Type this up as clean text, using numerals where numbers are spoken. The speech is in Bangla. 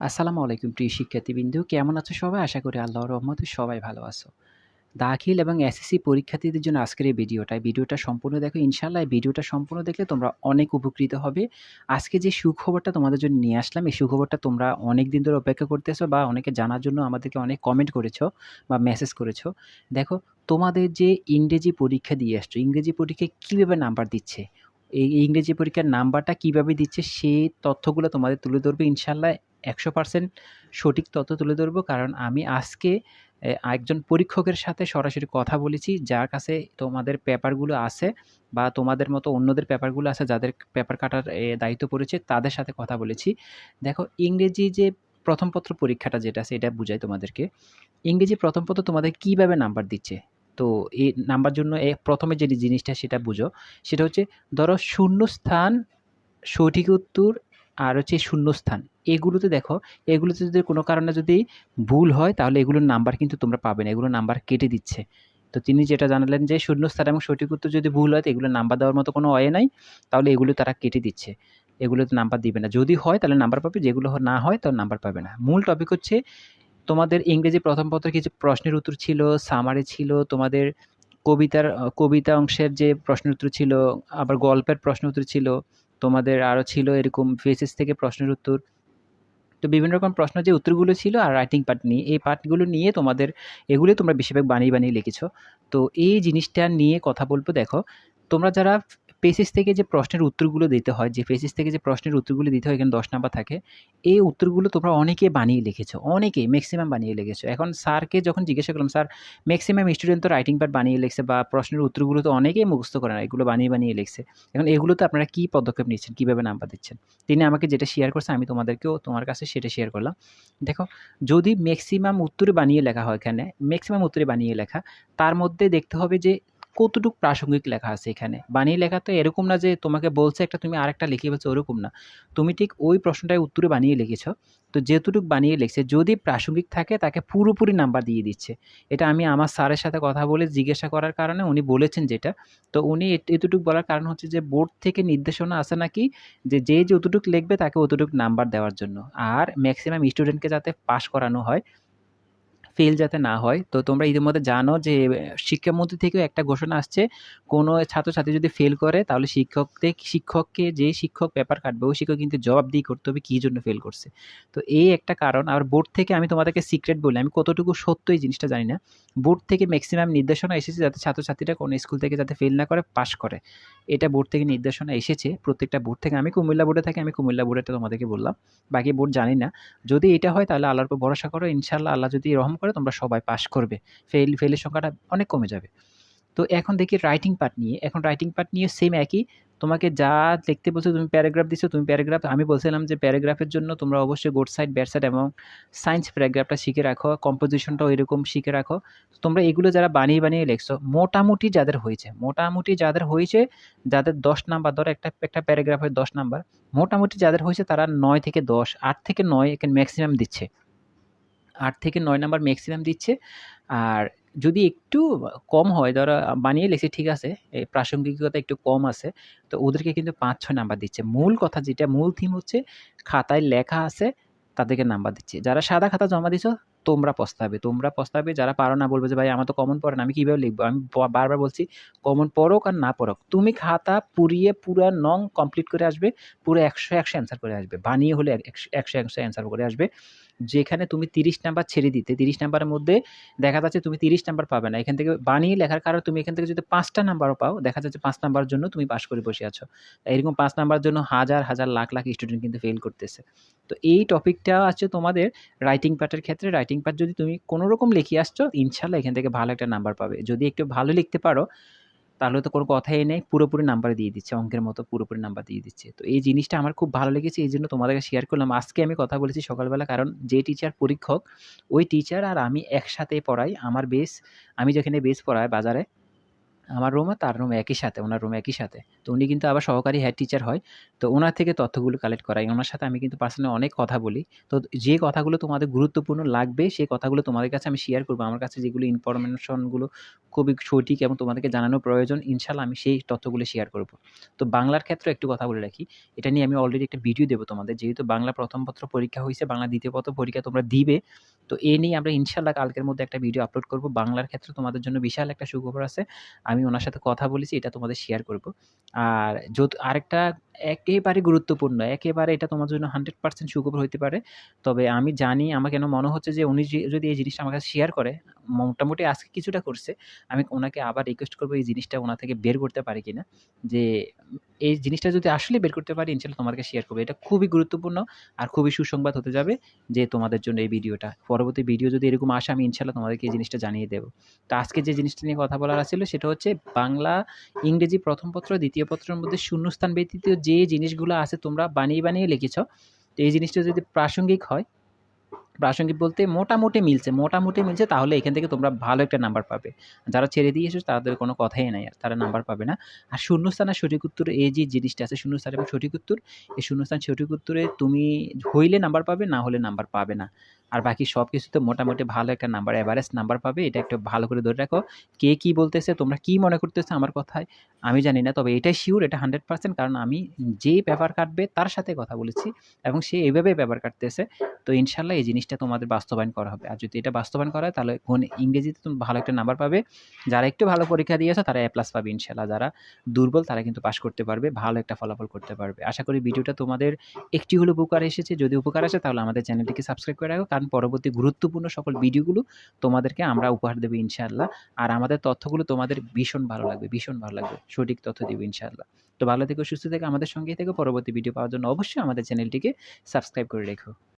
আসসালামু আলাইকুম প্রিয় শিক্ষার্থীবৃন্দ। কেমন আছো সবাই? আশা করি আল্লাহর রহমতে সবাই ভালো আছো। দাখিল এবং এসএসসি পরীক্ষার্থীদের জন্য আজকের এই ভিডিওটা। ভিডিওটা সম্পূর্ণ দেখো। ইনশাআল্লাহ এই ভিডিওটা সম্পূর্ণ দেখলে তোমরা অনেক উপকৃত হবে। আজকে যে সুখবরটা তোমাদের জন্য নিয়ে আসলাম, এই সুখবরটা তোমরা অনেকদিন ধরে অপেক্ষা করতেছো বা অনেকে জানার জন্য আমাদেরকে অনেক কমেন্ট করেছো বা মেসেজ করেছো। দেখো, তোমাদের যে ইংরেজি পরীক্ষা দিয়ে আসছো, ইংরেজি পরীক্ষায় কিভাবে নাম্বার দিচ্ছে, এই ইংরেজি পরীক্ষার নাম্বারটা কিভাবে দিচ্ছে সেই তথ্যগুলো তোমাদের তুলে ধরবো ইনশাআল্লাহ। 100% সঠিক তথ্য তুলে ধরবো। কারণ আমি আজকে একজন পরীক্ষকের সাথে সরাসরি কথা বলেছি, যার কাছে তোমাদের পেপারগুলো আছে বা তোমাদের মতো অন্যদের পেপারগুলো আছে, যাদের পেপার কাটার দায়িত্ব পড়েছে, তাদের সাথে কথা বলেছি। দেখো, ইংরেজি যে প্রথম পত্র পরীক্ষাটা যেটা আছে, এটা বুঝাই তোমাদেরকে। ইংরেজি প্রথম পত্র তোমাদের কিভাবে নাম্বার দিচ্ছে। তো এই নাম্বার জন্য প্রথমে যে জিনিসটা সেটা বুঝো। সেটা হচ্ছে, ধরো শূন্যস্থান, সঠিক উত্তর আর হচ্ছে শূন্যস্থান। এগুলোতে দেখো, এগুলোতে যদি কোনো কারণে যদি ভুল হয় তাহলে এগুলোর নাম্বার কিন্তু তোমরা পাবে না। এগুলোর নাম্বার কেটে দিচ্ছে। তো তিনি যেটা জানালেন যে শূন্যস্থান এবং সঠিক উত্তর যদি ভুল হয় তো এগুলোর নাম্বার দেওয়ার মতো কোনো ওয়ে নাই। তাহলে এগুলো তারা কেটে দিচ্ছে। এগুলোতে নাম্বার দিবে না। যদি হয় তাহলে নাম্বার পাবে, যেগুলো না হয় তাহলে নাম্বার পাবে না। মূল টপিক হচ্ছে তোমাদের ইংরেজি প্রথম পত্রে কিছু প্রশ্নের উত্তর ছিল, সামারি ছিল, তোমাদের কবিতা অংশের যে প্রশ্নের উত্তর ছিল, আবার গল্পের প্রশ্ন উত্তর ছিল, তোমাদের আরও ছিল এরকম ফেসেস থেকে প্রশ্নের উত্তর। তো বিভিন্ন রকম প্রশ্ন যে উত্তরগুলো ছিল আর রাইটিং পার্ট নিয়ে, এই পার্টগুলো নিয়ে তোমাদের এগুলোই তোমরা বেশিরভাগ বানিয়ে, বানিয়ে লিখেছো। তো এই জিনিসটা নিয়ে কথা বলবো। দেখো, তোমরা যারা পেসেস থেকে যে প্রশ্নের উত্তরগুলো দিতে হয়, যে পেসেস থেকে যে প্রশ্নের উত্তরগুলো দিতে হয়, এখানে 10 নাম্বার থাকে। এই উত্তরগুলো তোমরা অনেকে বানিয়ে লিখেছো, অনেকেই মেক্সিমাম বানিয়ে লিখেছো। এখন স্যারকে যখন জিজ্ঞাসা করলাম, স্যার মেক্সিমাম স্টুডেন্ট তো রাইটিং পার্ট বানিয়ে লিখছে বা প্রশ্নের উত্তরগুলো তো অনেকেই মুখস্থ করে না, এগুলো বানিয়ে, বানিয়ে লিখছে। এখন এগুলোতে আপনারা কী পদক্ষেপ নিচ্ছেন, কীভাবে নাম্বার দিচ্ছেন? তিনি আমাকে যেটা শেয়ার করছে আমি তোমাদেরকেও তোমার কাছে সেটা শেয়ার করলাম। দেখো, যদি ম্যাক্সিমাম উত্তরে বানিয়ে লেখা হয়, এখানে ম্যাক্সিমাম উত্তরে বানিয়ে লেখা, তার মধ্যে দেখতে হবে যে কতটুক প্রাসঙ্গিক লেখা আছে এখানে। বানিয়ে লেখা তো এরকম না যে তোমাকে বলছে একটা তুমি আরেকটা লিখে ফেলছো, ওরকম না। তুমি ঠিক ওই প্রশ্নটায় উত্তরে বানিয়ে লিখেছ। তো যেতটুক বানিয়ে লিখছে যদি প্রাসঙ্গিক থাকে তাকে পুরোপুরি নাম্বার দিয়ে দিচ্ছে। এটা আমি আমার স্যারের সাথে কথা বলে জিজ্ঞাসা করার কারণে উনি বলেছেন যেটা। তো উনি এতটুক বলার কারণ হচ্ছে যে বোর্ড থেকে নির্দেশনা আছে নাকি যে যে যতটুক লিখবে তাকে অতটুক নাম্বার দেওয়ার জন্য। আর ম্যাক্সিমাম স্টুডেন্টকে যাতে পাস করানো হয়, ফেল যাতে না হয়। তো তোমরা ইতিমধ্যে জানো যে শিক্ষামন্ত্রী থেকেও একটা ঘোষণা আসছে, কোনো ছাত্রছাত্রী যদি ফেল করে তাহলে শিক্ষককে, যে শিক্ষক পেপার কাটবে ওই শিক্ষক কিন্তু জবাবদিহি করতে হবে কী জন্য ফেল করছে। তো এই একটা কারণ। আর বোর্ড থেকে আমি তোমাদেরকে সিক্রেট বলি, আমি কতটুকু সত্য এই জিনিসটা জানি না। বোর্ড থেকে ম্যাক্সিমাম নির্দেশনা এসেছে যাতে ছাত্রছাত্রীরা কোনো স্কুল থেকে যাতে ফেল না করে, পাস করে। এটা বোর্ড থেকে নির্দেশনা এসেছে, প্রত্যেকটা বোর্ড থেকে। আমি কুমিল্লা বোর্ডে থাকি, আমি কুমিল্লা বোর্ডেরটা তোমাদেরকে বললাম। বাকি বোর্ড জানি না। যদি এটা হয় তাহলে আল্লাহর উপর ভরসা করো। ইনশাআল্লাহ আল্লাহ যদি রহম করে তোমরা সবাই পাস করবে। ফেলের সংখ্যাটা অনেক কমে যাবে। তো এখন দেখি রাইটিং পার্ট নিয়ে। এখন রাইটিং পার্ট নিয়ে সেম একই। তোমাকে যা লিখতে বলছে, তুমি প্যারাগ্রাফ দিছো, তুমি প্যারাগ্রাফ, আমি বলছিলাম যে প্যারাগ্রাফের জন্য তোমরা অবশ্যই গুড সাইড, ব্যাড সাইড এবং সায়েন্স প্যারাগ্রাফটা শিখে রাখো, কম্পোজিশনটাও এরকম শিখে রাখো। তোমরা এগুলো যারা বানিয়ে, বানিয়ে লিখছো, মোটামুটি যাদের হয়েছে, যাদের 10 নাম্বার, ধরো একটা প্যারাগ্রাফের 10 নাম্বার, মোটামুটি যাদের হয়েছে তারা 9 থেকে 10, 8 থেকে 9 এখানে ম্যাক্সিমাম দিচ্ছে। 8 থেকে 9 নাম্বার ম্যাক্সিমাম দিচ্ছে। আর যদি একটু কম হয়, ধরো বানিয়ে লিখছি ঠিক আছে, প্রাসঙ্গিকতা একটু কম আছে, তো ওদেরকে কিন্তু 5-6 নাম্বার দিচ্ছে। মূল কথা যেটা, মূল থিম হচ্ছে খাতায় লেখা আছে তাদেরকে নাম্বার দিচ্ছে। যারা সাদা খাতা জমা দিছো তোমরা পস্তাবে। যারা পারো না বলবে যে ভাই আমার তো কমন পড়ে না, আমি কিভাবে লিখবো? আমি বারবার বলছি, কমন পড়ুক আর না পড়ুক, তুমি খাতা পুড়িয়ে পুরা নং কমপ্লিট করে আসবে, পুরো 100 অ্যান্সার করে আসবে। বানিয়ে হলে 100 অ্যান্সার করে আসবে। যেখানে তুমি 30 নাম্বার ছেড়ে দিতে, 30 নাম্বারের মধ্যে দেখা যাচ্ছে তুমি 30 নাম্বার পাবে না। এখান থেকে বানিয়ে লেখার কারণে তুমি এখান থেকে যদি 5 টা নাম্বারও পাও, দেখা যাচ্ছে 5 নাম্বারের জন্য তুমি পাস করে বসে আছো। এরকম 5 নাম্বারের জন্য হাজার, হাজার, লাখ, লাখ স্টুডেন্ট কিন্তু ফেল করতেছে। তো এই টপিকটা আছে তোমাদের রাইটিং পার্টের ক্ষেত্রে। রাইটিং পার্ট যদি তুমি কোনরকম লিখে আসছো, ইনশাআল্লাহ এখান থেকে ভালো একটা নাম্বার পাবে। যদি একটু ভালো লিখতে পারো তাহলে তো কোনো কথাই নেই, পুরোপুরি নাম্বার দিয়ে দিচ্ছে, অঙ্কের মতো পুরোপুরি নাম্বার দিয়ে দিচ্ছে। তো এই জিনিসটা আমার খুব ভালো লেগেছে, এইজন্য তোমাদেরকে শেয়ার করলাম। আজকে আমি কথা বলেছি সকালবেলা, কারণ যে টিচার পরীক্ষক, ওই টিচার আর আমি একসাথে পড়াই। আমি যেখানে বেস পড়াই বাজারে, আমার রুম আর তার রুম একই সাথে, উনার রুম একই সাথে। তো উনি কিন্তু আবার সহকারী হেড টিচার হয়। তো উনার থেকে তথ্যগুলো কালেক্ট করাই। উনার সাথে আমি কিন্তু পার্সোনালি অনেক কথা বলি। তো যে কথাগুলো তোমাদের গুরুত্বপূর্ণ লাগবে, সেই কথাগুলো তোমাদের কাছে আমি শেয়ার করব। আমার কাছে যেগুলো ইনফরমেশনগুলো খুবই সঠিক এবং তোমাদেরকে জানানো প্রয়োজন, ইনশাআল্লাহ আমি সেই তথ্যগুলো শেয়ার করব। তো বাংলার ক্ষেত্রে একটু কথা বলে রাখি। এটা নিয়ে আমি অলরেডি একটা ভিডিও দেব তোমাদের। যেহেতু বাংলা প্রথম পত্র পরীক্ষা হইছে, বাংলা দ্বিতীয় পত্র পরীক্ষা তোমরা দিবে। তো এ নিয়ে আমরা ইনশাআল্লাহ কালকের মধ্যে একটা ভিডিও আপলোড করব। বাংলার ক্ষেত্রে তোমাদের জন্য বিশাল একটা সুখবর আছে। আমি ওনার সাথে কথা বলেছি, এটা তোমাদের শেয়ার করব। আর আরেকটা একেবারে গুরুত্বপূর্ণ, একেবারে এটা তোমার জন্য 100% সুখবর হইতে পারে। তবে আমি জানি, আমার কেন মনে হচ্ছে যে উনি যদি এই জিনিসটা আমার কাছে শেয়ার করে, মোটামুটি আজকে কিছুটা করছে। আমি ওনাকে আবার রিকোয়েস্ট করব এই জিনিসটা ওনা থেকে বের করতে পারি কিনা। যে এই জিনিসটা যদি আসলে বের করতে পারি, ইনশাআল্লাহ তোমাদেরকে শেয়ার করব। এটা খুবই গুরুত্বপূর্ণ আর খুবই সুসংবাদ হতে যাবে যে তোমাদের জন্য এই ভিডিওটা। পরবর্তী ভিডিও যদি এরকম আসে, আমি ইনশাআল্লাহ তোমাদেরকে এই জিনিসটা জানিয়ে দেব। তো আজকে যে জিনিসটা নিয়ে কথা বলার ছিল সেটা হচ্ছে বাংলা, ইংরেজি প্রথম পত্র, দ্বিতীয় পত্রের মধ্যে শূন্যস্থান ব্যতীত যে জিনিসগুলো আছে তোমরা বানিয়ে লিখেছ, তো এই জিনিসটা যদি প্রাসঙ্গিক হয়, প্রাসঙ্গিক বলতে মোটামুটি মিলছে, তাহলে এখান থেকে তোমরা ভালো একটা নাম্বার পাবে। যারা ছেড়ে দিয়ে এসেছো তাদের কোনো কথাই নাই আর, তারা নাম্বার পাবে না। আর শূন্যস্থান আর সঠিক উত্তর, এই যে জিনিসটা আছে শূন্যস্থান এবং সঠিক উত্তর, এই শূন্যস্থান সঠিক উত্তরে তুমি হইলে নাম্বার পাবে, না হলে নাম্বার পাবে না। আর বাকি সব কিছুতে মোটামুটি ভালো একটা নাম্বার, এভারেজ নাম্বার পাবে। এটা একটু ভালো করে ধরে রাখো। কে কি বলতেছে, তোমরা কি মনে করতেছো আমার কথায় আমি জানি না, তবে এটাই শিওর, এটা 100%, কারণ আমি যে পেপার কাটবে তার সাথে কথা বলেছি এবং সে এভাবে পেপার কাটতেছে। তো ইনশাল্লাহ এই জিনিসটা তোমাদের বাস্তবায়ন করা হবে। আর যদি এটা বাস্তবায়ন করা হয়, তাহলে ইংরেজিতে তুমি ভালো একটা নাম্বার পাবে। যারা একটু ভালো পরীক্ষা দিয়েছো তারা A+ পাবে ইনশাল্লাহ। যারা দুর্বল তারা কিন্তু পাস করতে পারবে, ভালো একটা ফলাফল করতে পারবে। আশা করি ভিডিওটা তোমাদের একটি হলেও উপকার এসেছে। যদি উপকার আসে তাহলে আমাদের চ্যানেলটিকে সাবস্ক্রাইব করে রাখো, কারণ পরবর্তী গুরুত্বপূর্ণ সকল ভিডিওগুলো তোমাদেরকে আমরা উপহার দেবো ইনশাআল্লাহ। আর আমাদের তথ্যগুলো তোমাদের ভীষণ ভালো লাগবে, ভীষণ ভালো লাগবে। সঠিক তথ্য দিব ইনশাআল্লাহ। তো ভালো থেকো, সুস্থ থেকো, আমাদের সঙ্গেই থেকো। পরবর্তী ভিডিও পাওয়ার জন্য অবশ্যই আমাদের চ্যানেলটিকে সাবস্ক্রাইব করে রেখো।